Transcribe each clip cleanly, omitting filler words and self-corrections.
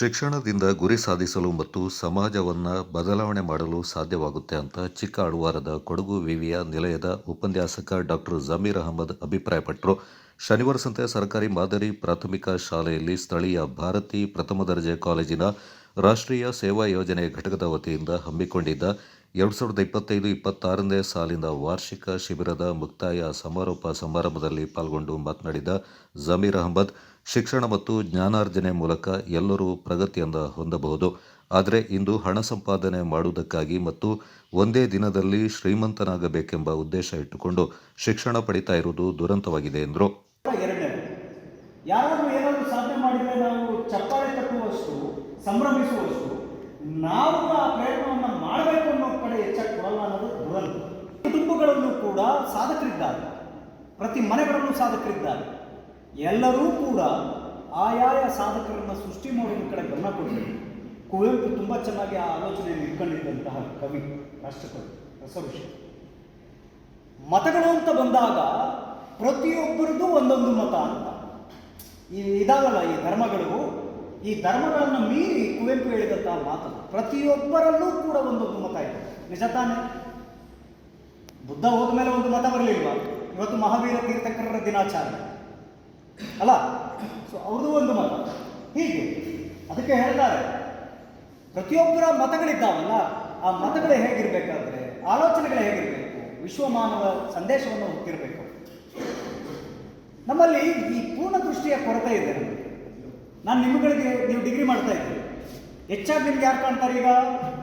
ಶಿಕ್ಷಣದಿಂದ ಗುರಿ ಸಾಧಿಸಲು ಮತ್ತು ಸಮಾಜವನ್ನು ಬದಲಾವಣೆ ಮಾಡಲು ಸಾಧ್ಯವಾಗುತ್ತೆ ಅಂತ ಚಿಕ್ಕ ಅಳುವಾರದ ಕೊಡಗು ವಿವಿಯ ನಿಲಯದ ಉಪನ್ಯಾಸಕ ಡಾಕ್ಟರ್ ಜಮೀರ್ ಅಹಮದ್ ಅಭಿಪ್ರಾಯಪಟ್ಟರು. ಶನಿವಾರ ಸಂತೆ ಸರ್ಕಾರಿ ಮಾದರಿ ಪ್ರಾಥಮಿಕ ಶಾಲೆಯಲ್ಲಿ ಸ್ಥಳೀಯ ಭಾರತಿ ಪ್ರಥಮ ದರ್ಜೆ ಕಾಲೇಜಿನ ರಾಷ್ಟ್ರೀಯ ಸೇವಾ ಯೋಜನೆ ಘಟಕದ ವತಿಯಿಂದ ಹಮ್ಮಿಕೊಂಡಿದ್ದ 2025-26ನೇ ಸಾಲಿನ ವಾರ್ಷಿಕ ಶಿಬಿರದ ಮುಕ್ತಾಯ ಸಮಾರೋಪ ಸಮಾರಂಭದಲ್ಲಿ ಪಾಲ್ಗೊಂಡು ಮಾತನಾಡಿದ ಜಮೀರ್ ಅಹಮದ್, ಶಿಕ್ಷಣ ಮತ್ತು ಜ್ಞಾನಾರ್ಜನೆ ಮೂಲಕ ಎಲ್ಲರೂ ಪ್ರಗತಿಯನ್ನು ಹೊಂದಬಹುದು. ಆದರೆ ಇಂದು ಹಣ ಸಂಪಾದನೆ ಮಾಡುವುದಕ್ಕಾಗಿ ಮತ್ತು ಒಂದೇ ದಿನದಲ್ಲಿ ಶ್ರೀಮಂತನಾಗಬೇಕೆಂಬ ಉದ್ದೇಶ ಇಟ್ಟುಕೊಂಡು ಶಿಕ್ಷಣ ಪಡಿತಾ ಇರುವುದು ದುರಂತವಾಗಿದೆ ಎಂದರು. ಯಾರಾದರೂ ಏನಾದರೂ ಸಾಧನೆ ಮಾಡಿದರೆ ನಾವು ಚಪ್ಪಾಳೆ ತಟ್ಟುವಷ್ಟು, ಸಂಭ್ರಮಿಸುವಷ್ಟು ನಾವು ಆ ಪ್ರಯತ್ನವನ್ನು ಮಾಡಬೇಕು ಅನ್ನೋ ಕಡೆ ಹೆಚ್ಚಾಗಿ ಕೊಡಲ್ಲ ಅನ್ನೋದು ದುರಂತ. ಕುಟುಂಬಗಳಲ್ಲೂ ಕೂಡ ಸಾಧಕರಿದ್ದಾರೆ, ಪ್ರತಿ ಮನೆಗಳಲ್ಲೂ ಸಾಧಕರಿದ್ದಾರೆ. ಎಲ್ಲರೂ ಕೂಡ ಆಯಾಯ ಸಾಧಕರನ್ನು ಸೃಷ್ಟಿ ಮಾಡೋದ್ರ ಕಡೆ ಗಮನ ಕೊಡಬೇಕು. ಕುವೆಂಪು ತುಂಬ ಚೆನ್ನಾಗಿ ಆ ಆಲೋಚನೆಯನ್ನು ಇಟ್ಕೊಂಡಿದ್ದಂತಹ ಕವಿ, ರಾಷ್ಟ್ರಕವಿ, ರಸಋಷಿ. ಮತಗಳು ಅಂತ ಬಂದಾಗ ಪ್ರತಿಯೊಬ್ಬರದ್ದು ಒಂದೊಂದು ಮತ ಅಂತ ಇದಾಗಲ್ಲ. ಈ ಧರ್ಮಗಳನ್ನು ಮೀರಿ ಕುವೆಂಪು ಹೇಳಿದಂತಹ ಮಾತು, ಪ್ರತಿಯೊಬ್ಬರಲ್ಲೂ ಕೂಡ ಒಂದೊಂದು ಮತ ಇದೆ. ನಿಜ ತಾನೆ? ಬುದ್ಧ ಹೋದ ಮೇಲೆ ಒಂದು ಮತ ಬರಲಿಲ್ವಾ? ಇವತ್ತು ಮಹಾವೀರ ತೀರ್ಥಂಕರರ ದಿನಾಚರಣೆ ಅಲ್ಲ, ಸೊ ಅವ್ರದ್ದು ಒಂದು ಮತ. ಹೀಗೆ ಅದಕ್ಕೆ ಹೇಳ್ತಾರೆ, ಪ್ರತಿಯೊಬ್ಬರ ಮತಗಳಿದ್ದಾವಲ್ಲ, ಆ ಮತಗಳು ಹೇಗಿರಬೇಕಾದ್ರೆ, ಆಲೋಚನೆಗಳು ಹೇಗಿರಬೇಕು, ವಿಶ್ವಮಾನವ ಸಂದೇಶವನ್ನು ಹೊತ್ತಿರಬೇಕು. ನಮ್ಮಲ್ಲಿ ಈ ಪೂರ್ಣ ದೃಷ್ಟಿಯ ಕೊರತೆ ಇದೆ. ನಾನು ನಿಮ್ಮಗಳಿಗೆ, ನೀವು ಡಿಗ್ರಿ ಮಾಡ್ತಾ ಇದ್ದೀರಿ, ಹೆಚ್ಚಾಗಿ ನಿಮ್ಗೆ ಯಾರು ಕಾಣ್ತಾರೆ? ಈಗ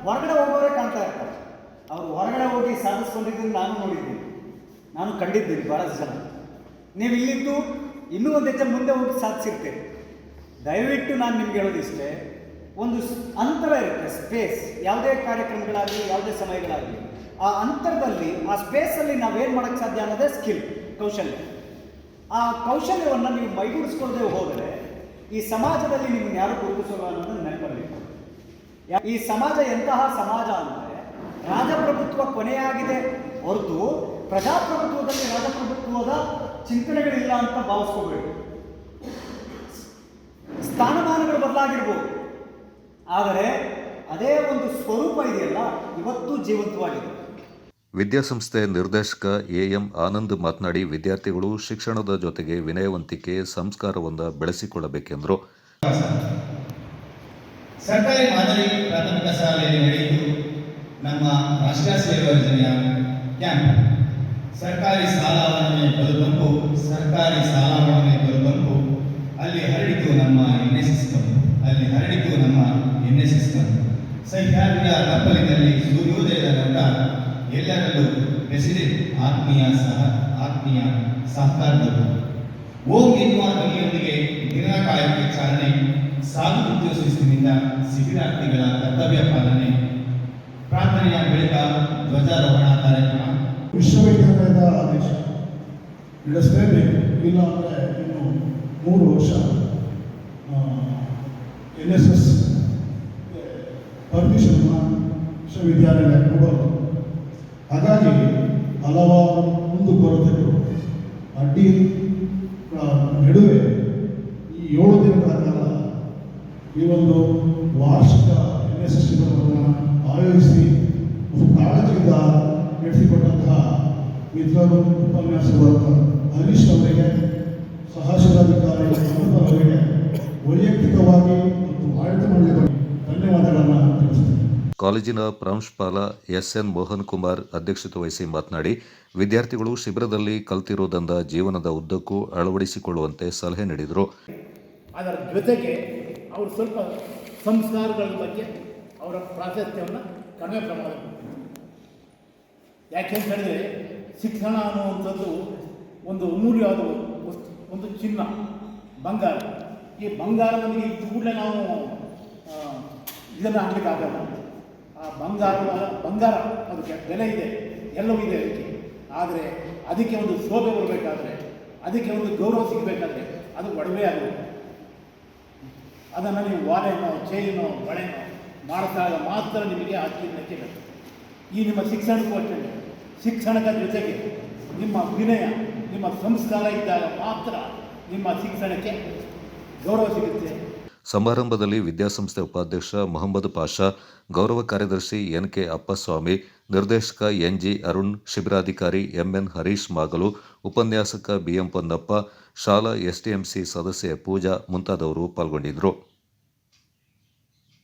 ಹೊರಗಡೆ ಹೋಗೋರೇ ಕಾಣ್ತಾ ಇರ್ತಾರೆ. ಅವರು ಹೊರಗಡೆ ಹೋಗಿ ಸಾಧಿಸ್ಕೊಂಡಿದ್ದೀನಿ, ನಾನು ನೋಡಿದ್ದೀನಿ, ನಾನು ಕಂಡಿದ್ದೀನಿ ಭಾಳಷ್ಟು ಜನ. ನೀವು ಇಲ್ಲಿದ್ದು ಇನ್ನೂ ಒಂದು ಹೆಜ್ಜೆ ಮುಂದೆ ಹೋಗಿ ಸಾಧಿಸಿರ್ತೀರಿ. ದಯವಿಟ್ಟು ನಾನು ನಿಮ್ಗೆ ಹೇಳೋದಿಷ್ಟೇ, ಒಂದು ಅಂತರ ಇರುತ್ತೆ, ಸ್ಪೇಸ್. ಯಾವುದೇ ಕಾರ್ಯಕ್ರಮಗಳಾಗಲಿ, ಯಾವುದೇ ಸಮಯಗಳಾಗಲಿ, ಆ ಅಂತರದಲ್ಲಿ, ಆ ಸ್ಪೇಸಲ್ಲಿ ನಾವೇನು ಮಾಡೋಕ್ಕೆ ಸಾಧ್ಯ ಅನ್ನೋದೇ ಸ್ಕಿಲ್, ಕೌಶಲ್ಯ. ಆ ಕೌಶಲ್ಯವನ್ನು ನೀವು ಮೈಗೂಡಿಸ್ಕೊಳ್ಳದೆ ಹೋದರೆ ಈ ಸಮಾಜದಲ್ಲಿ ನಿಮ್ಮನ್ನು ಯಾರು ಗುರುತಿಸೋಲ್ಲ ಅನ್ನೋದನ್ನು ನೆನಪಬೇಕು. ಈ ಸಮಾಜ ಎಂತಹ ಸಮಾಜ ಅಂದರೆ, ರಾಜಪ್ರಭುತ್ವ ಕೊನೆಯಾಗಿದೆ ಹೊರತು ಪ್ರಜಾಪ್ರಭುತ್ವದಲ್ಲಿ ರಾಜಪ್ರಭುತ್ವದ ಚಿಂತನೆಗಳಿಲ್ಲ ಅಂತ ಭಾವಿಸ್ಕೋಬೇಕು. ಸ್ಥಾನಮಾನಗಳು ಬದಲಾಗಿರ್ಬೋದು, ಆದರೆ ಅದೇ ಒಂದು ಸ್ವರೂಪ ಇದೆಯಲ್ಲ, ಇವತ್ತು ಜೀವಂತವಾಗಿದೆ. ವಿದ್ಯಾಸಂಸ್ಥೆ ನಿರ್ದೇಶಕ ಎಂ ಆನಂದ್ ಮಾತನಾಡಿ, ವಿದ್ಯಾರ್ಥಿಗಳು ಶಿಕ್ಷಣದ ಜೊತೆಗೆ ವಿನಯವಂತಿಕೆ, ಸಂಸ್ಕಾರವನ್ನು ಬೆಳೆಸಿಕೊಳ್ಳಬೇಕೆಂದರು. ಸರ್ಕಾರಿ ಮಾದರಿ ಪ್ರಾಥಮಿಕ ಶಾಲೆಯಲ್ಲಿ ನಡೆಯಿತು ನಮ್ಮ ರಾಷ್ಟ್ರೀಯ ಸೇವಾ ಯೋಜನೆಯ ಕ್ಯಾಂಪ್. ಸರ್ಕಾರಿ ಸಾಲವನ್ನೇ ಬದುಕಂಪು, ಸರ್ಕಾರಿ ಸಾಲವನ್ನೇ ಬದುಕಂಪು. ಅಲ್ಲಿ ಹರಡಿತು ನಮ್ಮ NSS ಕ್ಯಾಂಪ್. ಸಹ್ಯಾದ್ರಿಯ ಕಪ್ಪಲಿನಲ್ಲಿ ಸೂರ್ಯೋದಯದ ನೋಟ, ಎಲ್ಲರಲ್ಲೂ ಬೆಸೆದೆ ಆತ್ಮೀಯ ಸಹಕಾರದವರು. ಓಂ ಎನ್ನುವ ಧ್ವನಿಯೊಂದಿಗೆ ದಿನಕಾಯಕ್ಕೆ ಚಾಲನೆ, ಸಾಲು ಉದ್ಯೋಗಿಸಿನಿಂದ ಶಿಬಿರಾರ್ಥಿಗಳ ಕರ್ತವ್ಯ ಪಾಲನೆ, ಪ್ರಾರ್ಥನೆಯ ಬಳಿಕ ಧ್ವಜಾರೋಹಣ ಕಾರ್ಯಕ್ರಮ. ವಿಶ್ವವಿದ್ಯಾಲಯದ ಆದೇಶ ನಡೆಸಲೇಬೇಕು, ಇಲ್ಲ ಅಂದರೆ ಇನ್ನು 3 ವರ್ಷ NSS ಪರ್ಮಿಷನ್ ವಿಶ್ವವಿದ್ಯಾಲಯ ಕೊಡೋದು. ಹಾಗಾಗಿ ಹಲವಾರು ಕುಂದುಕೊರತೆಗಳು ಅಡ್ಡಿ ನಡುವೆ ಈ 7 ದಿನಗಳ ಕಾಲ ಈ ಒಂದು ವಾರ್ಷಿಕ NSS ಶಿಬಿರವನ್ನು ಆಯೋಜಿಸಿ ಕಾಳಜಿಯಿಂದ ನಡೆಸಿಕೊಟ್ಟಂತಹ ಮಿತ್ರರು, ಉಪನ್ಯಾಸಕರಾದ ಹರೀಶ್ ಅವರಿಗೆ, ಸಹಶಿರಾಧಿಕಾರಿ ಅವರಿಗೆ ವೈಯಕ್ತಿಕವಾಗಿ ಮತ್ತು ಆಡಳಿತ ಮಂಡಳಿಗೆ ಧನ್ಯವಾದಗಳನ್ನು ತಿಳಿಸುತ್ತೇನೆ. ಕಾಲೇಜಿನ ಪ್ರಾಂಶುಪಾಲ SN ಮೋಹನ್ ಕುಮಾರ್ ಅಧ್ಯಕ್ಷತೆ ವಹಿಸಿ ಮಾತನಾಡಿ, ವಿದ್ಯಾರ್ಥಿಗಳು ಶಿಬಿರದಲ್ಲಿ ಕಲ್ತಿರುವುದರಿಂದ ಜೀವನದ ಉದ್ದಕ್ಕೂ ಅಳವಡಿಸಿಕೊಳ್ಳುವಂತೆ ಸಲಹೆ ನೀಡಿದರು. ಅದರ ಜೊತೆಗೆ ಅವರು ಸ್ವಲ್ಪ ಸಂಸ್ಕಾರಗಳ ಬಗ್ಗೆ ಅವರ ಪ್ರಾಶಸ್ತ್ಯವನ್ನು ಕಡಿಮೆ ಪ್ರಮಾಣ. ಯಾಕೆಂತ ಹೇಳಿದ್ರೆ, ಶಿಕ್ಷಣ ಅನ್ನುವಂಥದ್ದು ಒಂದು ಅಮೂಲ್ಯವಾದ ವಸ್ತು, ಒಂದು ಚಿನ್ನ, ಬಂಗಾರ. ಈ ಬಂಗಾರವನ್ನು ಈ ಕೂಡಲೇ ನಾವು ಇದನ್ನು ಹಾಕಲಿಕ್ಕಾಗಲ್ಲ. ಆ ಬಂಗಾರ ಅದಕ್ಕೆ ಬೆಲೆ ಇದೆ, ಎಲ್ಲವೂ ಇದೆ ಅದಕ್ಕೆ. ಆದರೆ ಅದಕ್ಕೆ ಒಂದು ಶೋಭೆ ಬರಬೇಕಾದ್ರೆ, ಅದಕ್ಕೆ ಒಂದು ಗೌರವ ಸಿಗಬೇಕಾದ್ರೆ ಅದು ಒಡವೆ ಆಗಬೇಕು. ಅದನ್ನು ನೀವು ವಾಲೆನೋ, ಚೈನೋ, ಬಳೆನೋ ಮಾಡಿದಾಗ ಮಾತ್ರ ನಿಮಗೆ ಆ ಚಿನ್ನಕ್ಕೆ ಬೇಕು. ಈ ನಿಮ್ಮ ಶಿಕ್ಷಣಕ್ಕೂ ಅಷ್ಟೇ, ಶಿಕ್ಷಣದ ಜೊತೆಗೆ ನಿಮ್ಮ ವಿನಯ, ನಿಮ್ಮ ಸಂಸ್ಕಾರ ಇದ್ದಾಗ ಮಾತ್ರ ನಿಮ್ಮ ಶಿಕ್ಷಣಕ್ಕೆ ಗೌರವ ಸಿಗುತ್ತೆ. ಸಮಾರಂಭದಲ್ಲಿ ವಿದ್ಯಾಸಂಸ್ಥೆ ಉಪಾಧ್ಯಕ್ಷ ಮೊಹಮ್ಮದ್ ಪಾಷಾ, ಗೌರವ ಕಾರ್ಯದರ್ಶಿ ಎನ್.ಕೆ. ಅಪ್ಪಸ್ವಾಮಿ, ನಿರ್ದೇಶಕ ಎನ್.ಜಿ. ಅರುಣ್, ಶಿಬಿರಾಧಿಕಾರಿ ಎಂ.ಎನ್. ಹರೀಶ್ ಮಾಗಲು, ಉಪನ್ಯಾಸಕ ಬಿ.ಎಂ. ಪೊನ್ನಪ್ಪ, ಶಾಲಾ ಎಸ್ಟಿಎಂಸಿ ಸದಸ್ಯೆ ಪೂಜಾ ಮುಂತಾದವರು ಪಾಲ್ಗೊಂಡಿದ್ದರು.